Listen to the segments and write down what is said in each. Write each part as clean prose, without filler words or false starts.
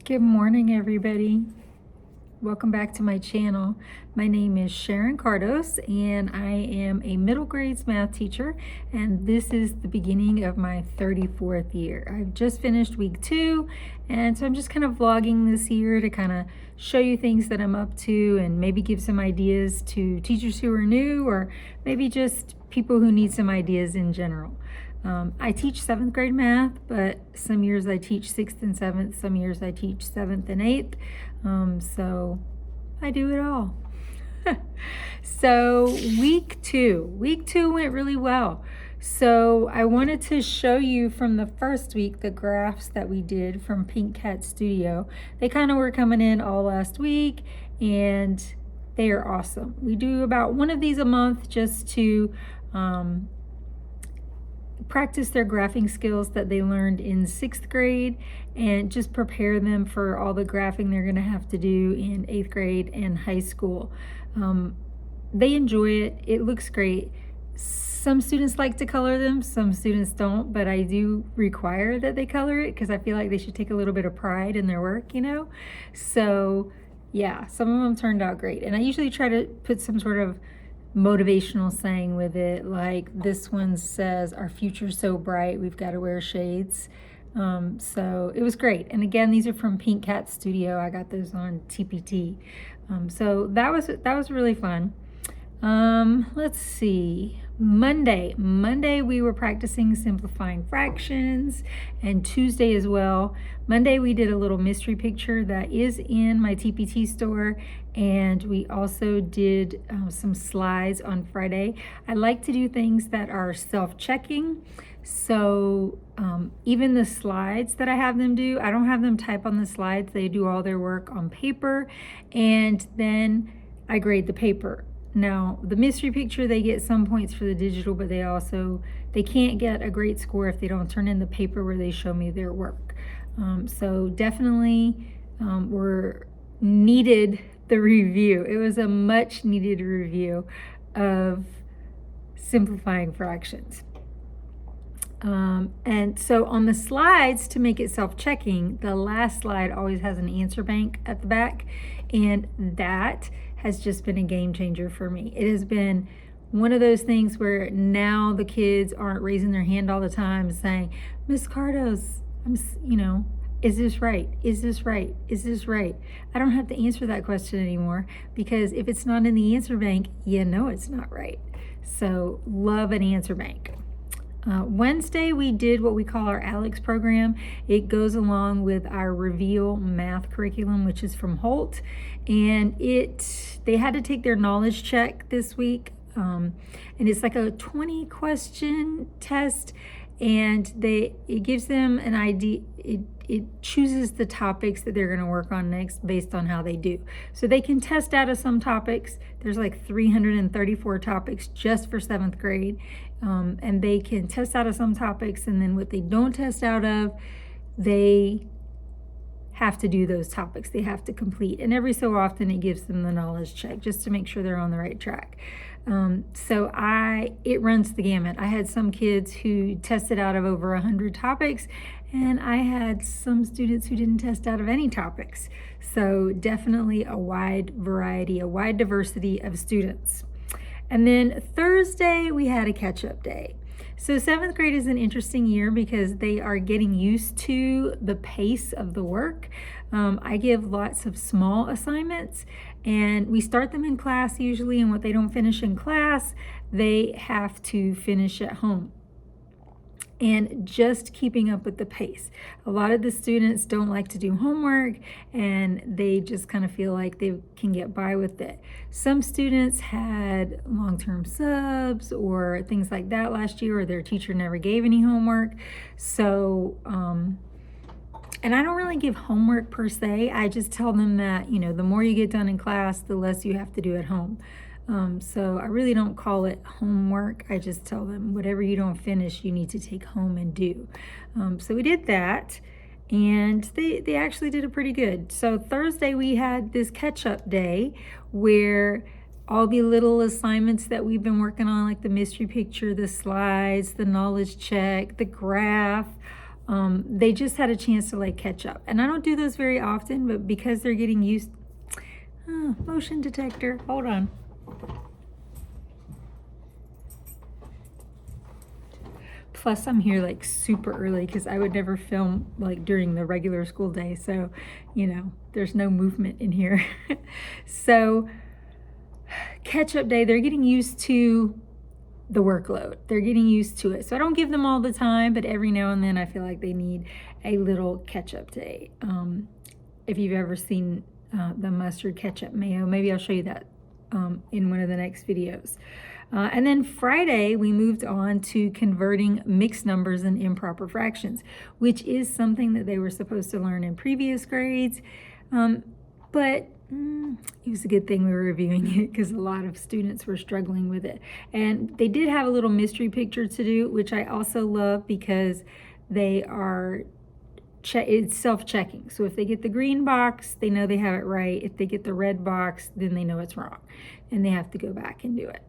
Good morning, everybody. Welcome back to my channel. My name is Sharon Cardos, and I am a middle grades math teacher, and this is the beginning of my 34th year. I've just finished week 2, and so I'm just kind of vlogging this year to kind of show you things that I'm up to and maybe give some ideas to teachers who are new, or maybe just people who need some ideas in general. I teach 7th grade math, but some years I teach 6th and 7th, some years I teach 7th and 8th. So I do it all. So week two went really well. So I wanted to show you from the first week the graphs that we did from Pink Cat Studio. They kind of were coming in all last week, and they are awesome. We do about one of these a month just to practice their graphing skills that they learned in 6th grade and just prepare them for all the graphing they're going to have to do in 8th grade and high school. They enjoy it. It looks great. Some students like to color them, some students don't, but I do require that they color it because I feel like they should take a little bit of pride in their work, you know? So yeah, some of them turned out great. And I usually try to put some sort of motivational saying with it, like this one says, "Our future's so bright, we've got to wear shades." So it was great. And again, these are from Pink Cat Studio. I got those on TPT. So that was really fun. Let's see. Monday we were practicing simplifying fractions, and Tuesday as well. Monday we did a little mystery picture that is in my TPT store, and we also did some slides on Friday. I like to do things that are self-checking, so even the slides that I have them do, I don't have them type on the slides. They do all their work on paper, and then I grade the paper. Now, the mystery picture, they get some points for the digital, but they can't get a great score if they don't turn in the paper where they show me their work. So definitely we're needed the review. It was a much needed review of simplifying fractions. And so on the slides, to make it self-checking, the last slide always has an answer bank at the back, and that has just been a game changer for me. It has been one of those things where now the kids aren't raising their hand all the time saying, "Miss Cardos, is this right? Is this right? Is this right?" I don't have to answer that question anymore, because if it's not in the answer bank, you know it's not right. So love an answer bank. Wednesday, we did what we call our ALEX program. It goes along with our Reveal math curriculum, which is from Holt. And they had to take their knowledge check this week. And it's like a 20-question test, and it gives them an idea. It chooses the topics that they're going to work on next based on how they do. So they can test out of some topics. There's like 334 topics just for 7th grade. And they can test out of some topics, and then what they don't test out of, they have to do those topics. They have to complete. And every so often it gives them the knowledge check just to make sure they're on the right track. So it runs the gamut. I had some kids who tested out of over 100 topics, and I had some students who didn't test out of any topics. So definitely a wide variety, a wide diversity of students. And then Thursday, we had a catch-up day. So 7th grade is an interesting year because they are getting used to the pace of the work. I give lots of small assignments, and we start them in class usually, and what they don't finish in class, they have to finish at home. And just keeping up with the pace. A lot of the students don't like to do homework, and they just kind of feel like they can get by with it. Some students had long-term subs or things like that last year, or their teacher never gave any homework. So, and I don't really give homework per se. I just tell them that, the more you get done in class, the less you have to do at home. So I really don't call it homework. I just tell them whatever you don't finish, you need to take home and do. So we did that, and they actually did it pretty good. So Thursday we had this catch-up day where all the little assignments that we've been working on, like the mystery picture, the slides, the knowledge check, the graph, they just had a chance to like catch up. And I don't do those very often, but because they're getting used, motion detector, hold on. Plus I'm here like super early because I would never film like during the regular school day. So, you know, there's no movement in here. So catch up day, they're getting used to the workload. They're getting used to it. So I don't give them all the time, but every now and then I feel like they need a little catch up day. If you've ever seen the mustard ketchup mayo, maybe I'll show you that in one of the next videos. And then Friday, we moved on to converting mixed numbers and improper fractions, which is something that they were supposed to learn in previous grades. But it was a good thing we were reviewing it because a lot of students were struggling with it. And they did have a little mystery picture to do, which I also love because they are it's self-checking. So if they get the green box, they know they have it right. If they get the red box, then they know it's wrong and they have to go back and do it.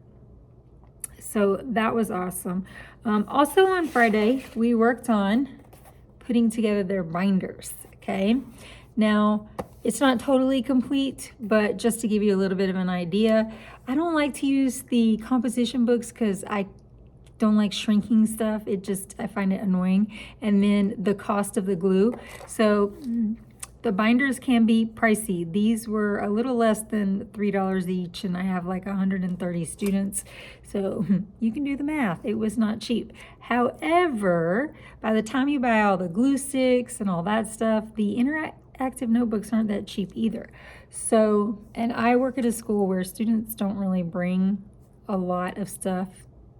So that was awesome. Also on Friday, we worked on putting together their binders, okay? Now, it's not totally complete, but just to give you a little bit of an idea, I don't like to use the composition books because I don't like shrinking stuff. I find it annoying. And then the cost of the glue. So the binders can be pricey. These were a little less than $3 each, and I have like 130 students. So you can do the math. It was not cheap. However, by the time you buy all the glue sticks and all that stuff, the interactive notebooks aren't that cheap either. So, and I work at a school where students don't really bring a lot of stuff,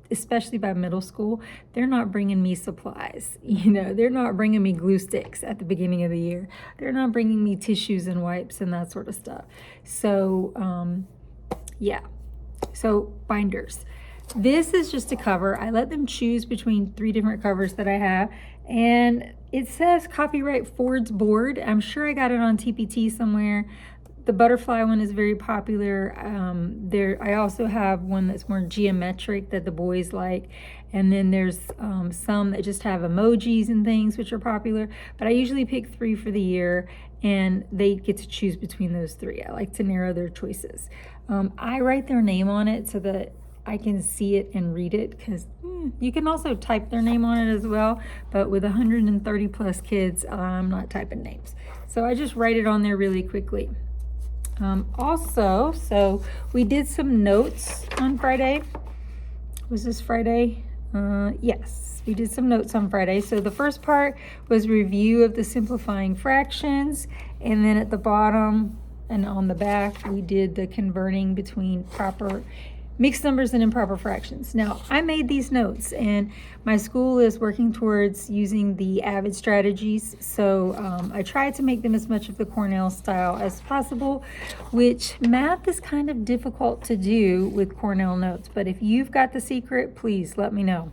especially by middle school. They're not bringing me supplies. You know, they're not bringing me glue sticks at the beginning of the year. They're not bringing me tissues and wipes and that sort of stuff. So, yeah. So binders. This is just a cover. I let them choose between 3 different covers that I have. And it says copyright Ford's board. I'm sure I got it on TPT somewhere. The butterfly one is very popular. I also have one that's more geometric that the boys like. And then there's some that just have emojis and things, which are popular. But I usually pick 3 for the year, and they get to choose between those 3. I like to narrow their choices. I write their name on it so that I can see it and read it, because you can also type their name on it as well. But with 130 plus kids, I'm not typing names. So I just write it on there really quickly. Also, so we did some notes on Friday. Was this Friday? Yes, we did some notes on Friday. So the first part was review of the simplifying fractions. And then at the bottom and on the back, we did the converting between proper mixed numbers and improper fractions. Now, I made these notes, and my school is working towards using the AVID strategies. So I tried to make them as much of the Cornell style as possible, which math is kind of difficult to do with Cornell notes. But if you've got the secret, please let me know.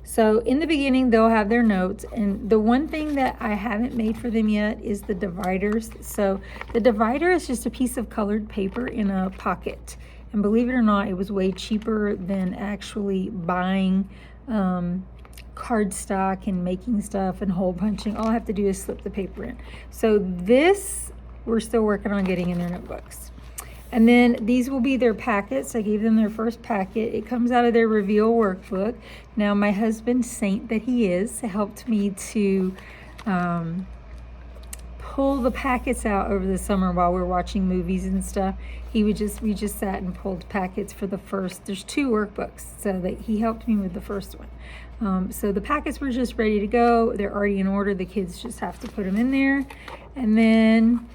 So in the beginning, they'll have their notes. And the one thing that I haven't made for them yet is the dividers. So the divider is just a piece of colored paper in a pocket. And believe it or not, it was way cheaper than actually buying cardstock and making stuff and hole punching. All I have to do is slip the paper in. So this, we're still working on getting in their notebooks. And then these will be their packets. I gave them their first packet. It comes out of their Reveal workbook. Now, my husband, saint that he is, helped me to pull the packets out over the summer while we're watching movies and stuff. We just sat and pulled packets for the first, there's 2 workbooks, so that he helped me with the first one. So the packets were just ready to go. They're already in order. The kids just have to put them in there. And then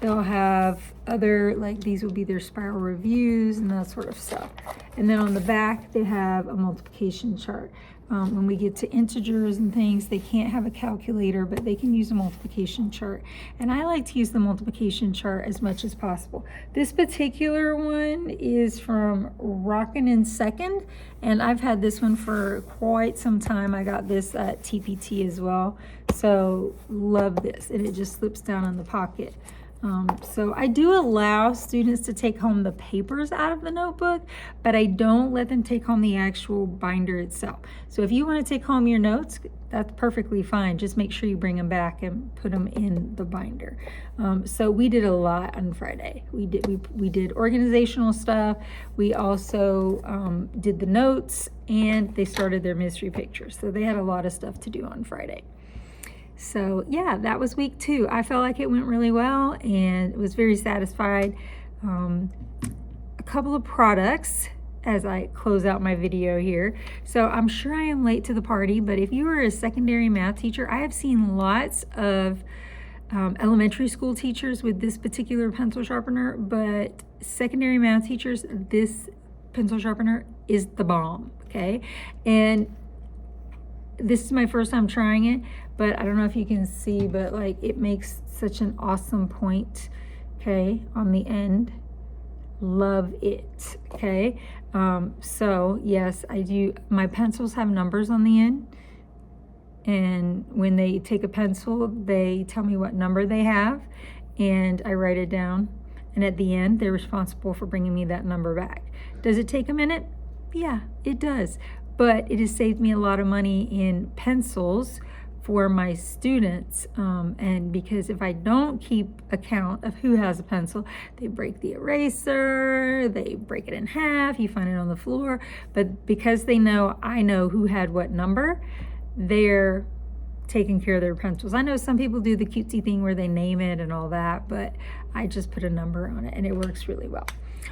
they'll have other, like these will be their spiral reviews and that sort of stuff. And then on the back, they have a multiplication chart. When we get to integers and things, they can't have a calculator, but they can use a multiplication chart. And I like to use the multiplication chart as much as possible. This particular one is from Rockin' in Second, and I've had this one for quite some time. I got this at TPT as well. So love this, and it just slips down in the pocket. So I do allow students to take home the papers out of the notebook, but I don't let them take home the actual binder itself. So if you want to take home your notes, that's perfectly fine. Just make sure you bring them back and put them in the binder. So we did a lot on Friday. We did organizational stuff. We also did the notes, and they started their mystery pictures. So they had a lot of stuff to do on Friday. So yeah, that was week 2. I felt like it went really well and was very satisfied. A couple of products as I close out my video here. So I'm sure I am late to the party, but if you are a secondary math teacher, I have seen lots of elementary school teachers with this particular pencil sharpener, but secondary math teachers, this pencil sharpener is the bomb, okay? And this is my first time trying it, but I don't know if you can see, but like it makes such an awesome point, okay, on the end. Love it, okay? So yes, I do. My pencils have numbers on the end, and when they take a pencil, they tell me what number they have, and I write it down, and at the end, they're responsible for bringing me that number back. Does it take a minute? Yeah, it does. But it has saved me a lot of money in pencils for my students, and because if I don't keep account of who has a pencil, they break the eraser, they break it in half, you find it on the floor. But because they know I know who had what number, they're taking care of their pencils. I know some people do the cutesy thing where they name it and all that, but I just put a number on it and it works really well.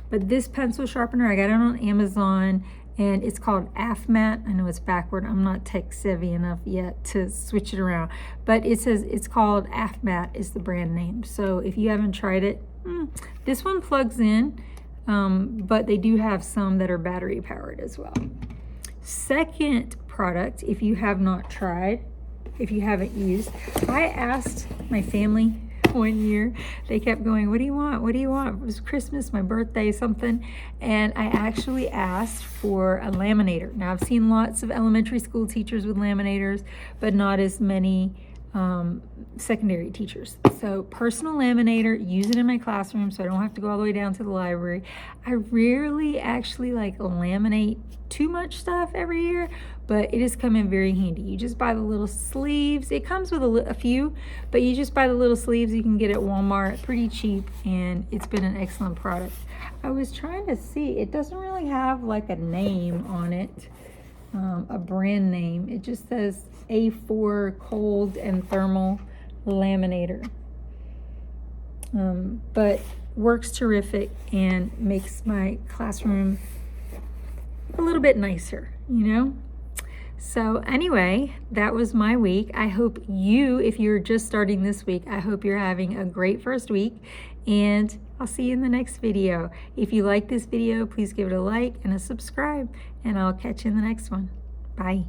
But this pencil sharpener, I got it on Amazon, and it's called AFMAT. I know it's backward. I'm not tech savvy enough yet to switch it around, but it says it's called AFMAT is the brand name. So if you haven't tried it, this one plugs in, but they do have some that are battery powered as well. Second product, if you have not tried, if you haven't used, I asked my family one year, they kept going, what do you want? What do you want? It was Christmas, my birthday, something. And I actually asked for a laminator. Now I've seen lots of elementary school teachers with laminators, but not as many secondary teachers. So personal laminator, use it in my classroom so I don't have to go all the way down to the library. I rarely actually like laminate too much stuff every year, but it has come in very handy. You just buy the little sleeves. It comes with a few, but you just buy the little sleeves. You can get at Walmart, pretty cheap, and it's been an excellent product. I was trying to see, it doesn't really have like a name on it, a brand name. It just says A4 cold and thermal laminator, but works terrific and makes my classroom a little bit nicer, you know? So anyway, that was my week. I hope you, if you're just starting this week, I hope you're having a great first week, and I'll see you in the next video. If you like this video, please give it a like and a subscribe, and I'll catch you in the next one. Bye.